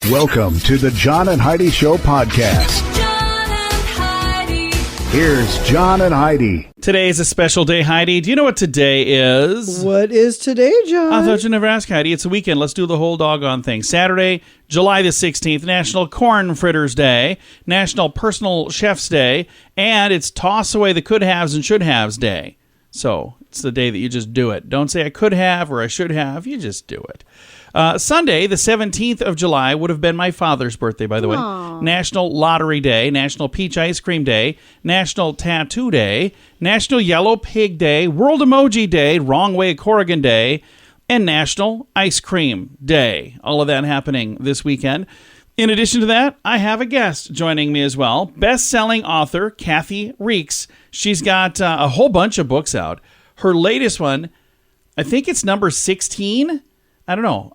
Welcome to the John and Heidi Show podcast. John and Heidi. Here's John and Heidi. Today is a special day, Heidi. Do you know what today is? What is today, John? I thought you'd never ask, Heidi. It's a weekend. Let's do the whole doggone thing. Saturday, July the 16th, National Corn Fritters Day, National Personal Chef's Day, and it's Toss Away the Could-Haves and Should-Haves Day. So it's the day that you just do it. Don't say I could have or I should have. You just do it. Sunday, the 17th of July, would have been my father's birthday, by the way. National Lottery Day, National Peach Ice Cream Day, National Tattoo Day, National Yellow Pig Day, World Emoji Day, Wrong Way Corrigan Day, and National Ice Cream Day. All of that happening this weekend. In addition to that, I have a guest joining me as well. Best-selling author Kathy Reichs. She's got a whole bunch of books out. Her latest one, I think it's number 16. I don't know.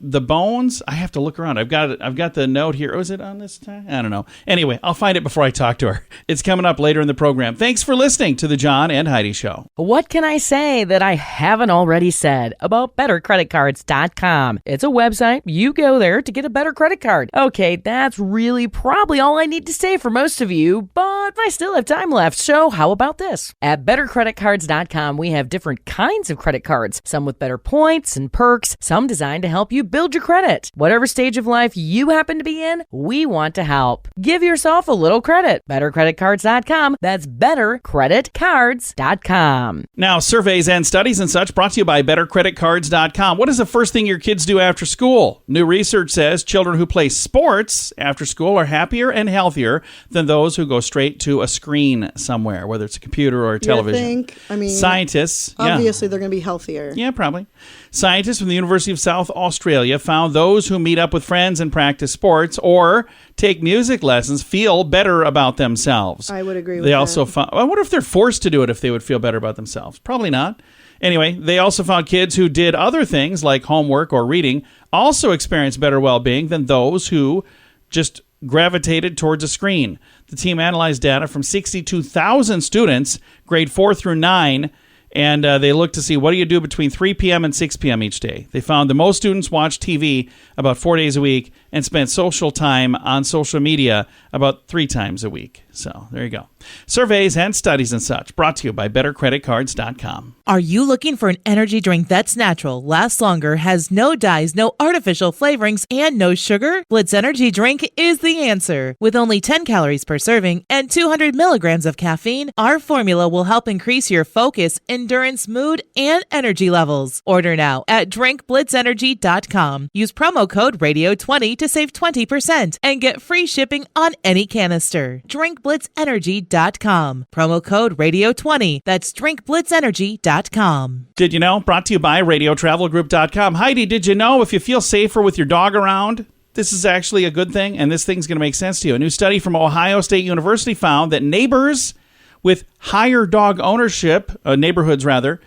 The Bones. I have to look around. I've got the note here. Oh, is it on this time? I don't know. Anyway, I'll find it before I talk to her. It's coming up later in the program. Thanks for listening to the John and Heidi Show. What can I say that I haven't already said about BetterCreditCards.com? It's a website. You go there to get a better credit card. Okay, that's really probably all I need to say for most of you, but I still have time left, so how about this? At BetterCreditCards.com, we have different kinds of credit cards, some with better points and perks, some designed to help you build your credit. Whatever stage of life you happen to be in, we want to help. Give yourself a little credit. BetterCreditCards.com. That's BetterCreditCards.com. Now, surveys and studies and such brought to you by BetterCreditCards.com. What is the first thing your kids do after school? New research says children who play sports after school are happier and healthier than those who go straight to a screen somewhere, whether it's a computer or a television. You think? I mean, scientists. obviously they're going to be healthier. Yeah, probably. Scientists from the University of South Australia found those who meet up with friends and practice sports or take music lessons feel better about themselves. I would agree with They that. also found, I wonder if they're forced to do it if they would feel better about themselves. Probably not. Anyway, they also found kids who did other things like homework or reading also experienced better well-being than those who just gravitated towards a screen. The team analyzed data from 62,000 students, grade 4 through 9, and they looked to see what do you do between 3 p.m. and 6 p.m. each day. They found that most students watch TV about 4 days a week and spent social time on social media about 3 times a week. So there you go. Surveys and studies and such brought to you by BetterCreditCards.com. Are you looking for an energy drink that's natural, lasts longer, has no dyes, no artificial flavorings, and no sugar? Blitz Energy Drink is the answer. With only 10 calories per serving and 200 milligrams of caffeine, our formula will help increase your focus, endurance, mood, and energy levels. Order now at drinkblitzenergy.com. Use promo code RADIO20 to save 20% and get free shipping on any canister. drinkblitzenergy.com. Promo code RADIO20. That's drinkblitzenergy.com. Did you know? Brought to you by RadioTravelGroup.com. Heidi, did you know if you feel safer with your dog around, this is actually a good thing, and this thing's going to make sense to you. A new study from Ohio State University found that neighbors with higher dog ownership, neighborhoods rather,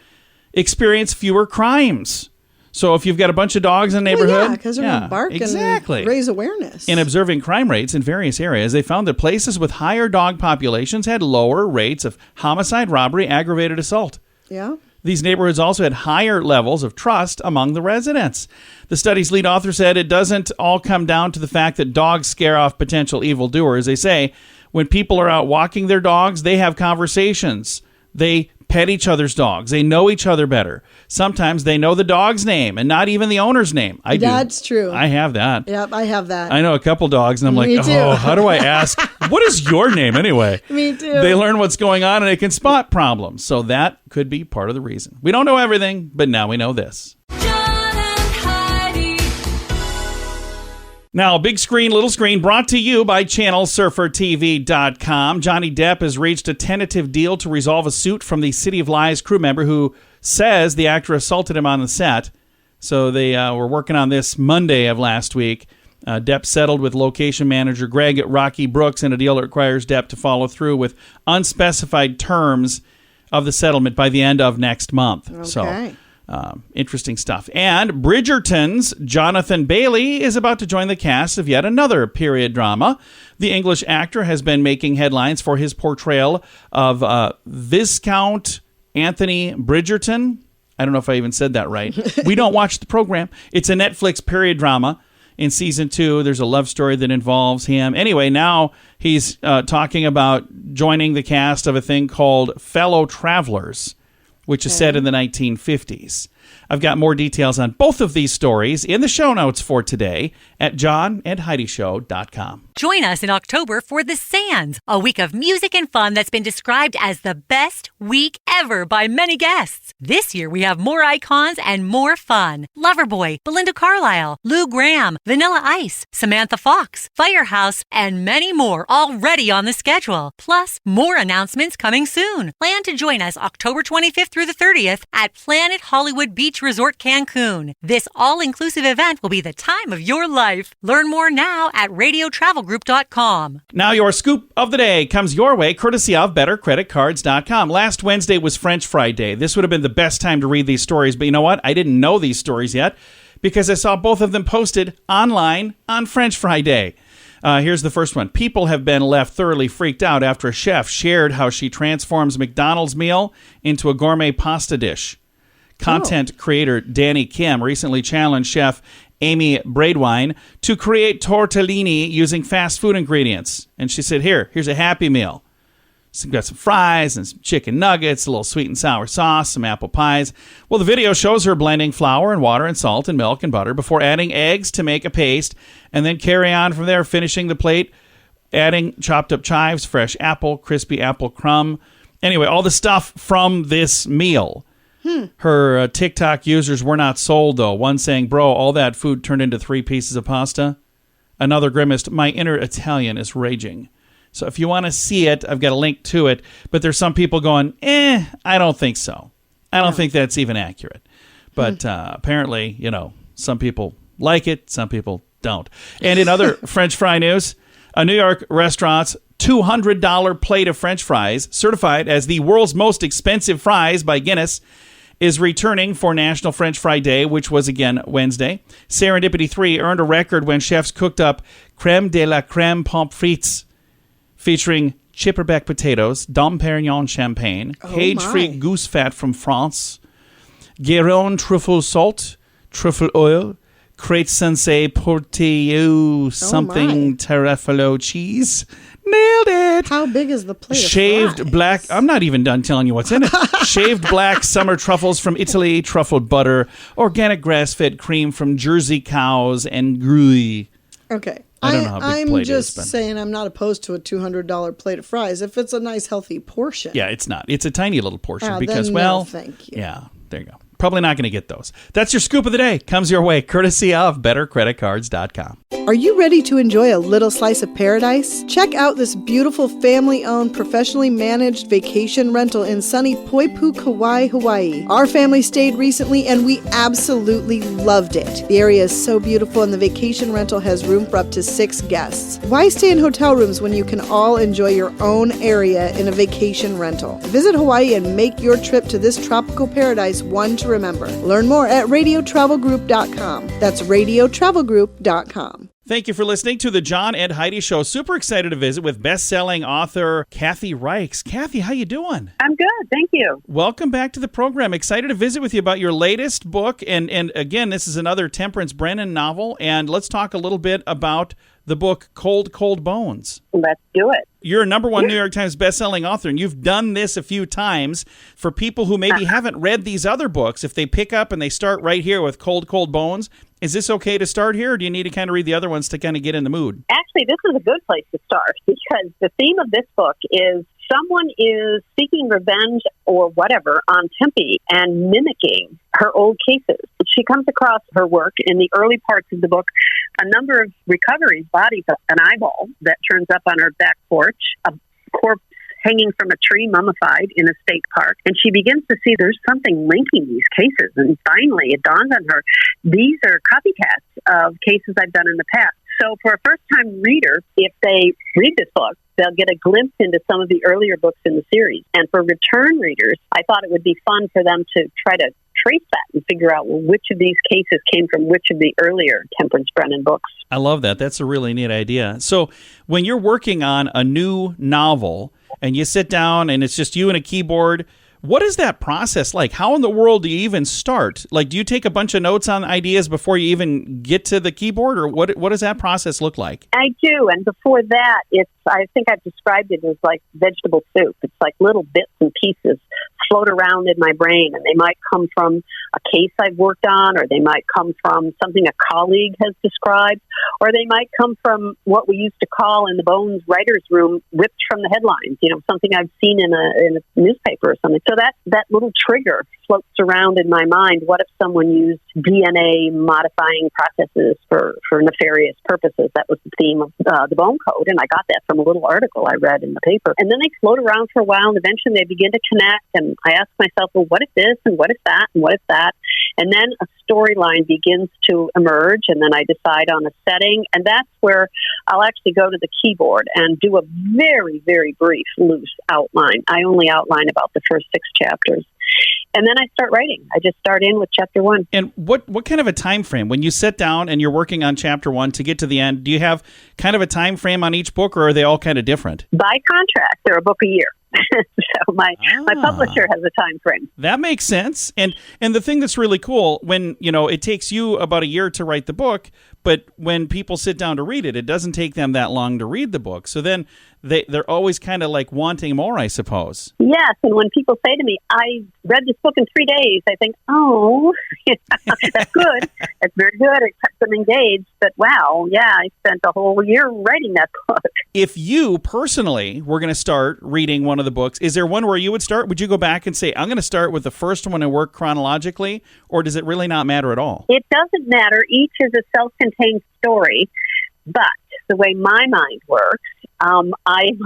experience fewer crimes. So if you've got a bunch of dogs in a neighborhood... Well, yeah, because they're going to bark exactly. and raise awareness. In observing crime rates in various areas, they found that places with higher dog populations had lower rates of homicide, robbery, aggravated assault. Yeah. These neighborhoods also had higher levels of trust among the residents. The study's lead author said it doesn't all come down to the fact that dogs scare off potential evildoers. They say when people are out walking their dogs, they have conversations. They pet each other's dogs. They know each other better. Sometimes they know the dog's name and not even the owner's name. I do. That's true. I have that. Yep, I have that. I know a couple dogs, and I'm like, Me too. oh, how do I ask? What is your name anyway? Me too. They learn what's going on, and they can spot problems. So that could be part of the reason. We don't know everything, but now we know this. John and Heidi. Now, big screen, little screen, brought to you by ChannelSurferTV.com. Johnny Depp has reached a tentative deal to resolve a suit from the City of Lies crew member who says the actor assaulted him on the set. So they were working on this Monday of last week. Depp settled with location manager Greg at Rocky Brooks in a deal that requires Depp to follow through with unspecified terms of the settlement by the end of next month. Okay. So interesting stuff. And Bridgerton's Jonathan Bailey is about to join the cast of yet another period drama. The English actor has been making headlines for his portrayal of Viscount Anthony Bridgerton. I don't know if I even said that right. We don't watch the program. It's a Netflix period drama. in season 2. There's a love story that involves him. Anyway, now he's talking about joining the cast of a thing called Fellow Travelers, which is set in the 1950s. I've got more details on both of these stories in the show notes for today at johnandheidishow.com. Join us in October for The Sands, a week of music and fun that's been described as the best week ever by many guests. This year we have more icons and more fun. Loverboy, Belinda Carlisle, Lou Gramm, Vanilla Ice, Samantha Fox, Firehouse, and many more already on the schedule. Plus, more announcements coming soon. Plan to join us October 25th through the 30th at Planet Hollywood Beach Resort Cancun. This all-inclusive event will be the time of your life. Learn more now at radiotravelgroup.com. Now your scoop of the day comes your way courtesy of bettercreditcards.com. Last Wednesday was French Fry Day. This would have been the best time to read these stories, but you know what? I didn't know these stories yet because I saw both of them posted online on French Fry Day. Here's the first one. People have been left thoroughly freaked out after a chef shared how she transforms McDonald's meal into a gourmet pasta dish. Content creator Danny Kim recently challenged chef Amy Braidwine to create tortellini using fast food ingredients. And she said, here's a Happy Meal. So got some fries and some chicken nuggets, a little sweet and sour sauce, some apple pies. Well, the video shows her blending flour and water and salt and milk and butter before adding eggs to make a paste, and then carry on from there, finishing the plate, adding chopped up chives, fresh apple, crispy apple crumb. Anyway, all the stuff from this meal. Her TikTok users were not sold, though. One saying, bro, all that food turned into 3 pieces of pasta. Another grimaced, my inner Italian is raging. So if you want to see it, I've got a link to it. But there's some people going, I don't think so. I don't think that's even accurate. But apparently, some people like it, some people don't. And in other French fry news, a New York restaurant's $200 plate of French fries, certified as the world's most expensive fries by Guinness, is returning for National French Fry Day, which was again Wednesday. Serendipity 3 earned a record when chefs cooked up crème de la crème pommes frites, featuring chipperback potatoes, Dom Perignon champagne, cage-free goose fat from France, Guérin truffle salt, truffle oil, crate sensei porteo something Tarafalo cheese. Nailed it. How big is the plate? Shaved of fries? black. I'm not even done telling you what's in it. Shaved black summer truffles from Italy, truffled butter, organic grass-fed cream from Jersey cows, and gruyere. Okay. I don't know how big I'm plate just is, but saying I'm not opposed to a $200 plate of fries if it's a nice, healthy portion. yeah, it's not. It's a tiny little portion because, then well, no, thank you. yeah, there you go. Probably not going to get those. That's your scoop of the day. Comes your way courtesy of bettercreditcards.com. Are you ready to enjoy a little slice of paradise? Check out this beautiful family-owned, professionally managed vacation rental in sunny Poipu, Kauai, Hawaii. Our family stayed recently and we absolutely loved it. The area is so beautiful and the vacation rental has room for up to 6 guests. Why stay in hotel rooms when you can all enjoy your own area in a vacation rental? Visit Hawaii and make your trip to this tropical paradise one to remember. Learn more at radiotravelgroup.com. That's radiotravelgroup.com. Thank you for listening to the John and Heidi Show. Super excited to visit with best-selling author Kathy Reichs. Kathy, how you doing? I'm good, thank you. Welcome back to the program. Excited to visit with you about your latest book. And again, this is another Temperance Brennan novel. And let's talk a little bit about the book Cold, Cold Bones. Let's do it. You're a #1 New York Times bestselling author, and you've done this a few times. For people who maybe haven't read these other books, if they pick up and they start right here with Cold, Cold Bones, is this okay to start here, or do you need to kind of read the other ones to kind of get in the mood? Actually, this is a good place to start because the theme of this book is someone is seeking revenge or whatever on Tempe and mimicking her old cases. She comes across her work in the early parts of the book, a number of recoveries, bodies, an eyeball that turns up on her back porch, a corpse hanging from a tree mummified in a state park. And she begins to see there's something linking these cases. And finally, it dawns on her, these are copycats of cases I've done in the past. So for a first-time reader, if they read this book, they'll get a glimpse into some of the earlier books in the series. And for return readers, I thought it would be fun for them to try to trace that and figure out which of these cases came from which of the earlier Temperance Brennan books. I love that. That's a really neat idea. So when you're working on a new novel and you sit down and it's just you and a keyboard, What is that process like? How in the world do you even start? Like, do you take a bunch of notes on ideas before you even get to the keyboard, or what does that process look like? I do, and before that, I think I've described it as like vegetable soup. It's like little bits and pieces float around in my brain, and they might come from a case I've worked on, or they might come from something a colleague has described, or they might come from what we used to call in the Bones writer's room, ripped from the headlines, something I've seen in a newspaper or something. So that little trigger floats around in my mind. What if someone used DNA modifying processes for nefarious purposes? That was the theme of the Bone Code, and I got that from a little article I read in the paper. And then they float around for a while, and eventually they begin to connect, and I ask myself, well, what if this, and what if that, and what if that? And then a storyline begins to emerge, and then I decide on a setting, and that's where I'll actually go to the keyboard and do a very, very brief, loose outline. I only outline about the first 6 chapters. And then I start writing. I just start in with chapter 1. And what kind of a time frame when you sit down and you're working on chapter 1 to get to the end? Do you have kind of a time frame on each book, or are they all kind of different? By contract, they're a book a year. So my publisher has a time frame. That makes sense. And the thing that's really cool, when it takes you about a year to write the book, but when people sit down to read it, it doesn't take them that long to read the book. So then they're always kind of like wanting more, I suppose. Yes, and when people say to me, I read this book in 3 days, I think, oh, that's good. That's very good. It kept them engaged. But wow, yeah, I spent a whole year writing that book. If you personally were going to start reading one of the books, is there one where you would start? Would you go back and say, I'm going to start with the first one and work chronologically, or does it really not matter at all? It doesn't matter. Each is a self-contained story, but the way my mind works, I'm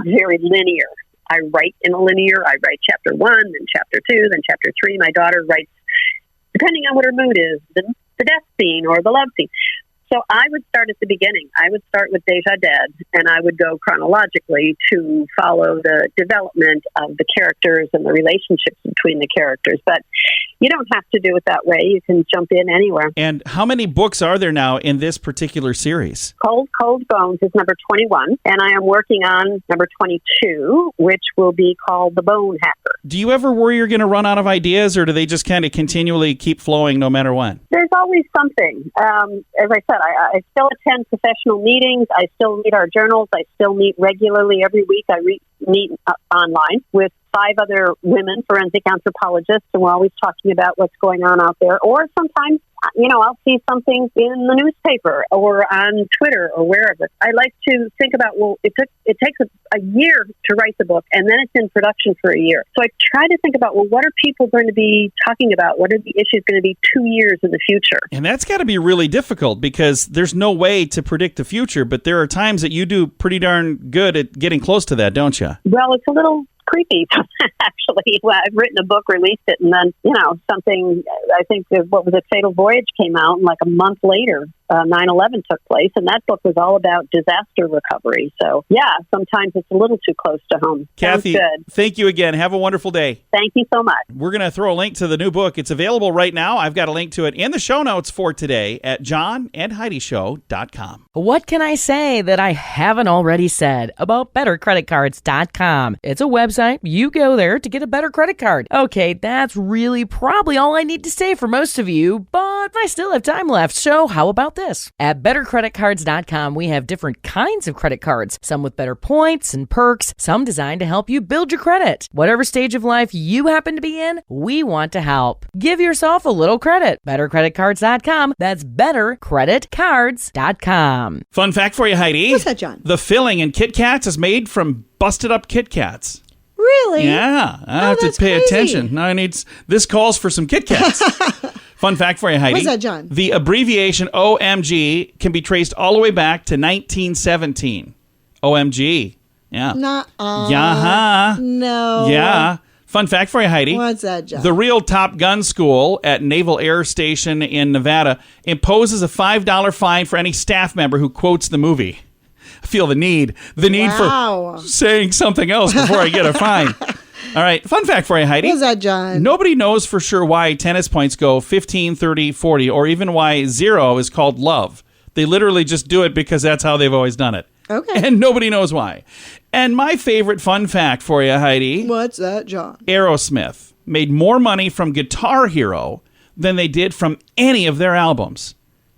very linear. I write in a linear. I write chapter 1, then chapter 2, then chapter 3. My daughter writes, depending on what her mood is, the death scene or the love scene. So I would start at the beginning. I would start with Deja Dead, and I would go chronologically to follow the development of the characters and the relationships between the characters. But you don't have to do it that way. You can jump in anywhere. And how many books are there now in this particular series? Cold Bones is number 21, and I am working on number 22, which will be called The Bone Hacker. Do you ever worry you're going to run out of ideas, or do they just kind of continually keep flowing no matter what? There's always something. As I said, I still attend professional meetings. I still read our journals. I still meet regularly every week. I meet online with 5 other women, forensic anthropologists, and we're always talking about what's going on out there. Or sometimes, I'll see something in the newspaper or on Twitter or wherever. I like to think about, it takes a year to write the book, and then it's in production for a year. So I try to think about, what are people going to be talking about? What are the issues going to be 2 years in the future? And that's got to be really difficult, because there's no way to predict the future, but there are times that you do pretty darn good at getting close to that, don't you? Well, it's a little creepy, actually. Well, I've written a book, released it, and then, something, I think, what was it, Fatal Voyage came out, and like a month later, 9/11 took place, and that book was all about disaster recovery. So, yeah, sometimes it's a little too close to home. Kathy, thank you again. Have a wonderful day. Thank you so much. We're going to throw a link to the new book. It's available right now. I've got a link to it in the show notes for today at johnandheidishow.com. What can I say that I haven't already said about bettercreditcards.com? It's a website. You go there to get a better credit card. Okay, that's really probably all I need to say for most of you, but I still have time left, so how about this? At bettercreditcards.com, we have different kinds of credit cards, some with better points and perks, some designed to help you build your credit. Whatever stage of life you happen to be in, we want to help. Give yourself a little credit. Bettercreditcards.com. That's bettercreditcards.com. Fun fact for you, Heidi. What's that, John? The filling in Kit Kats is made from busted up Kit Kats. Really? Yeah, I have to pay attention. Now this calls for some Kit Kats. Fun fact for you, Heidi. What's that, John? The abbreviation OMG can be traced all the way back to 1917. OMG. Yeah. Nuh-uh. No. Yeah. Fun fact for you, Heidi. What's that, John? The real Top Gun school at Naval Air Station in Nevada imposes a $5 fine for any staff member who quotes the movie. I feel the need Wow. for saying something else before I get a fine. All right. Fun fact for you, Heidi. What's that, John? Nobody knows for sure why tennis points go 15, 30, 40, or even why 0 is called love. They literally just do it because that's how they've always done it. Okay. And nobody knows why. And my favorite fun fact for you, Heidi. What's that, John? Aerosmith. made more money from Guitar Hero than they did from any of their albums.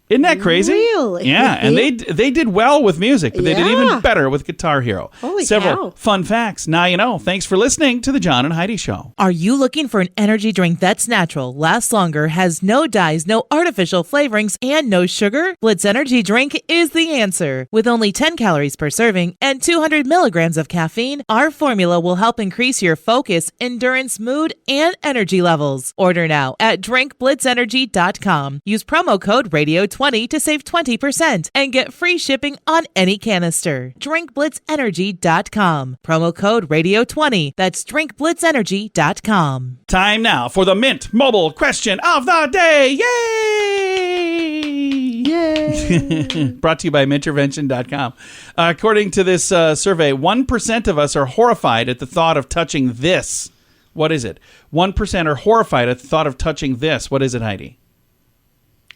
Isn't that crazy? Really? Yeah, and they did well with music, but they did Yeah. even better with Guitar Hero. Holy Several cow. fun facts. Now you know. Thanks for listening to the John and Heidi Show. Are you looking for an energy drink that's natural, lasts longer, has no dyes, no artificial flavorings, and no sugar? Blitz Energy Drink is the answer. With only 10 calories per serving and 200 milligrams of caffeine, our formula will help increase your focus, endurance, mood, and energy levels. Order now at drinkblitzenergy.com. Use promo code RADIO20 to save 20% and get free shipping on any canister. drinkblitzenergy.com. Promo code RADIO20. That's drinkblitzenergy.com. Time now for the Mint Mobile question of the day. Yay! Yay. Brought to you by mintervention.com. According to this survey, 1% of us are horrified at the thought of touching this. What is it? 1% are horrified at the thought of touching this. What is it, Heidi?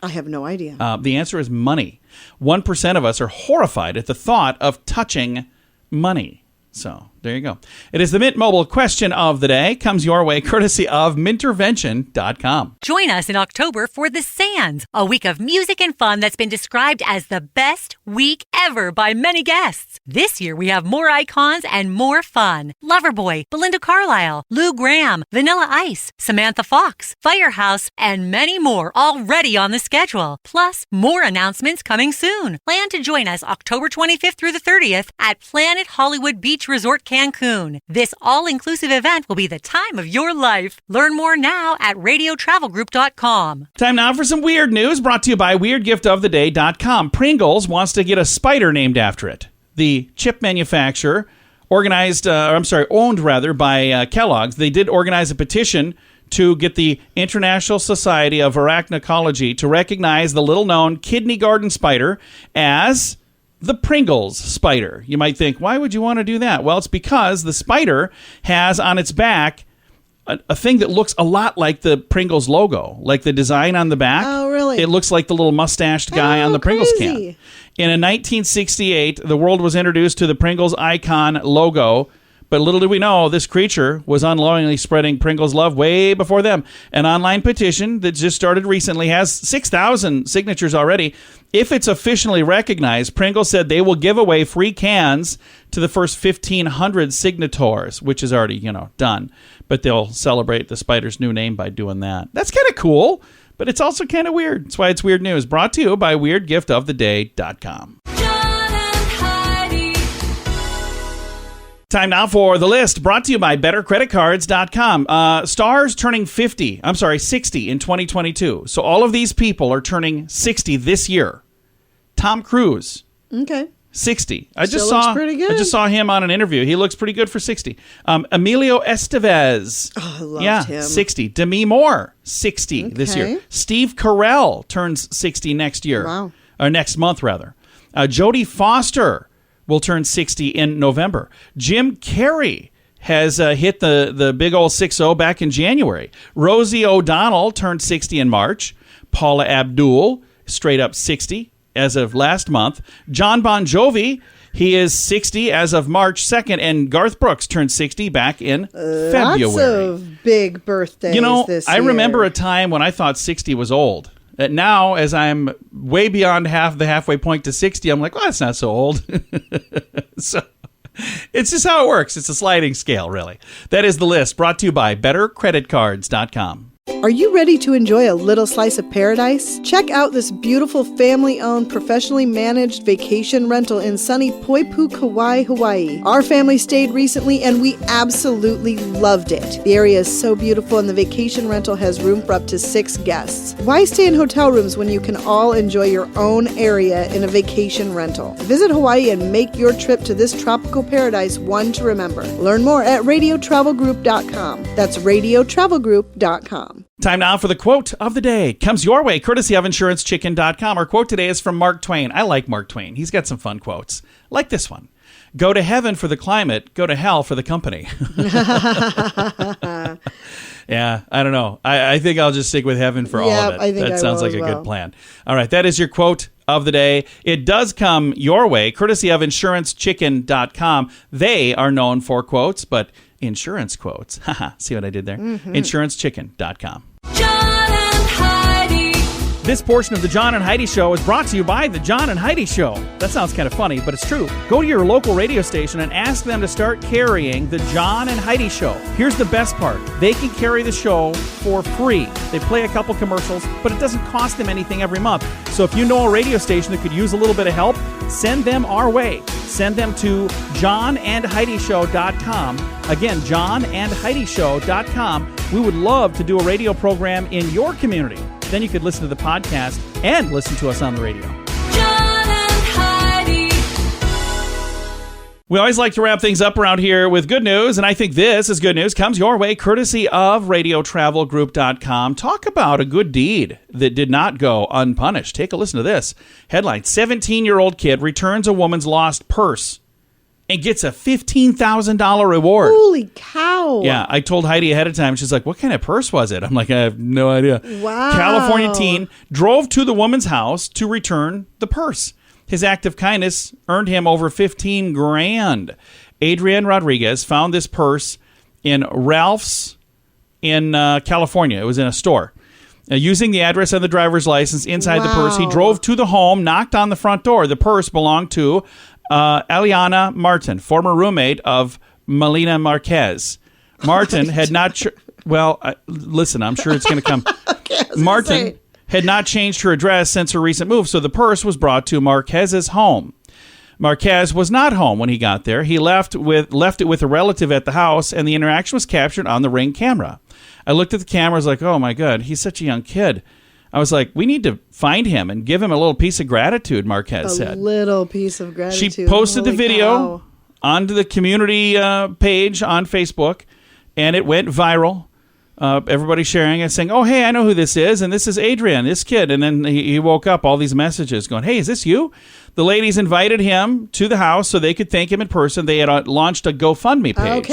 I have no idea. The answer is money. 1% of us are horrified at the thought of touching money. So there you go. It is the Mint Mobile question of the day. Comes your way courtesy of mintervention.com. Join us in October for The Sands, a week of music and fun that's been described as the best week ever by many guests. This year we have more icons and more fun. Loverboy, Belinda Carlisle, Lou Gramm, Vanilla Ice, Samantha Fox, Firehouse, and many more already on the schedule. Plus, more announcements coming soon. Plan to join us October 25th through the 30th at Planet Hollywood Beach Resort Cancun. This all-inclusive event will be the time of your life. Learn more now at radiotravelgroup.com. Time now for some weird news brought to you by weirdgiftoftheday.com. Pringles wants to get a spider named after it. The chip manufacturer owned by Kellogg's. They did organize a petition to get the International Society of Arachnology to recognize the little-known kidney garden spider as the Pringles spider. You might think, why would you want to do that? Well, it's because the spider has on its back a thing that looks a lot like the Pringles logo, like the design on the back. Oh, really? It looks like the little mustached guy on the Pringles crazy. can. In 1968, the world was introduced to the Pringles icon logo, but little did we know this creature was unknowingly spreading Pringles love way before them. An online petition that just started recently has 6,000 signatures already. If it's officially recognized, Pringles said they will give away free cans to the first 1,500 signatories, which is already, done. But they'll celebrate the spider's new name by doing that. That's kind of cool, but it's also kind of weird. That's why it's weird news. Brought to you by weirdgiftoftheday.com. John and Heidi. Time now for the list, brought to you by bettercreditcards.com. Stars turning 60 in 2022. So all of these people are turning 60 this year. Tom Cruise, Okay. 60. Still looks pretty good. I just saw him on an interview. He looks pretty good for 60. Emilio Estevez. Oh, I loved him. 60. Demi Moore, 60 this year. Okay. Steve Carell turns 60 next year. Wow. Or next month, rather. Jodie Foster will turn 60 in November. Jim Carrey has hit the big old 6-0 back in January. Rosie O'Donnell turned 60 in March. Paula Abdul, straight up 60 as of last month. John Bon Jovi, he is 60 as of March 2nd. And Garth Brooks turned 60 back in February. Lots of big birthdays this I year. remember a time when I thought 60 was old. Now, as I'm way beyond the halfway point to 60, I'm like, well, that's not so old. So it's just how it works. It's a sliding scale, really. That is the list, brought to you by bettercreditcards.com. Are you ready to enjoy a little slice of paradise? Check out this beautiful family-owned, professionally managed vacation rental in sunny Poipu, Kauai, Hawaii. Our family stayed recently and we absolutely loved it. The area is so beautiful and the vacation rental has room for up to 6 guests. Why stay in hotel rooms when you can all enjoy your own area in a vacation rental? Visit Hawaii and make your trip to this tropical paradise one to remember. Learn more at radiotravelgroup.com. That's radiotravelgroup.com. Time now for the quote of the day. Comes your way courtesy of insurancechicken.com. Our quote today is from Mark Twain. I like Mark Twain. He's got some fun quotes. Like this one. Go to heaven for the climate, go to hell for the company. Yeah, I don't know. I think I'll just stick with heaven for all of it. I think that I sounds will like as a well. good plan. All right, that is your quote of the day. It does come your way, courtesy of InsuranceChicken.com. They are known for quotes, but insurance quotes. See what I did there? InsuranceChicken.com. John and Heidi. This portion of the John and Heidi Show is brought to you by the John and Heidi Show. That sounds kind of funny, but it's true. Go to your local radio station and ask them to start carrying the John and Heidi Show. Here's the best part. They can carry the show for free. They play a couple commercials, but it doesn't cost them anything every month. So if you know a radio station that could use a little bit of help, send them our way. Send them to johnandheidishow.com. Again, johnandheidishow.com. We would love to do a radio program in your community. Then you could listen to the podcast and listen to us on the radio. John and Heidi. We always like to wrap things up around here with good news, and I think this is good news. Comes your way courtesy of radiotravelgroup.com. Talk about a good deed that did not go unpunished. Take a listen to this. Headline, 17-year-old kid returns a woman's lost purse and gets a $15,000 reward. Holy cow. Yeah, I told Heidi ahead of time. She's like, what kind of purse was it? I'm like, I have no idea. Wow. California teen drove to the woman's house to return the purse. His act of kindness earned him over $15,000. Adrian Rodriguez found this purse in Ralph's in California. It was in a store. Using the address of the driver's license inside the purse, he drove to the home, knocked on the front door. The purse belonged to Eliana Martin, former roommate of Melina Marquez. Martin had not... listen, I'm sure it's going to come. Martin had not changed her address since her recent move, so the purse was brought to Marquez's home. Marquez was not home when he got there. He left it with a relative at the house, and the interaction was captured on the Ring camera. I looked at the camera, I was like, oh my God, he's such a young kid. I was like, we need to find him and give him a little piece of gratitude, Marquez said. A little piece of gratitude. She posted the Holy video cow. onto the community page on Facebook, and it went viral. Everybody sharing it, saying, oh, hey, I know who this is, and this is Adrian, this kid. And then he woke up, all these messages going, hey, is this you? The ladies invited him to the house so they could thank him in person. They had launched a GoFundMe page.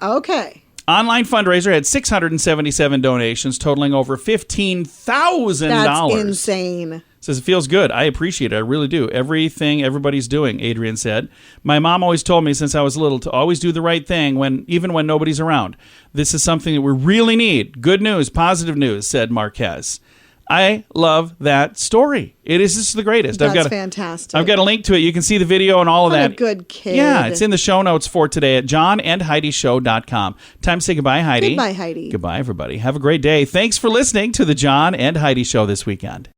Okay. Online fundraiser had 677 donations, totaling over $15,000. That's insane. Says it feels good. I appreciate it. I really do. Everything everybody's doing, Adrian said. My mom always told me since I was little to always do the right thing even when nobody's around. This is something that we really need. Good news, positive news, said Marquez. I love that story. It is just the greatest. That's fantastic. I've got a link to it. You can see the video and all of that. What a good kid. Yeah, it's in the show notes for today at johnandheidishow.com. Time to say goodbye, Heidi. Goodbye, Heidi. Goodbye, everybody. Have a great day. Thanks for listening to the John and Heidi Show this weekend.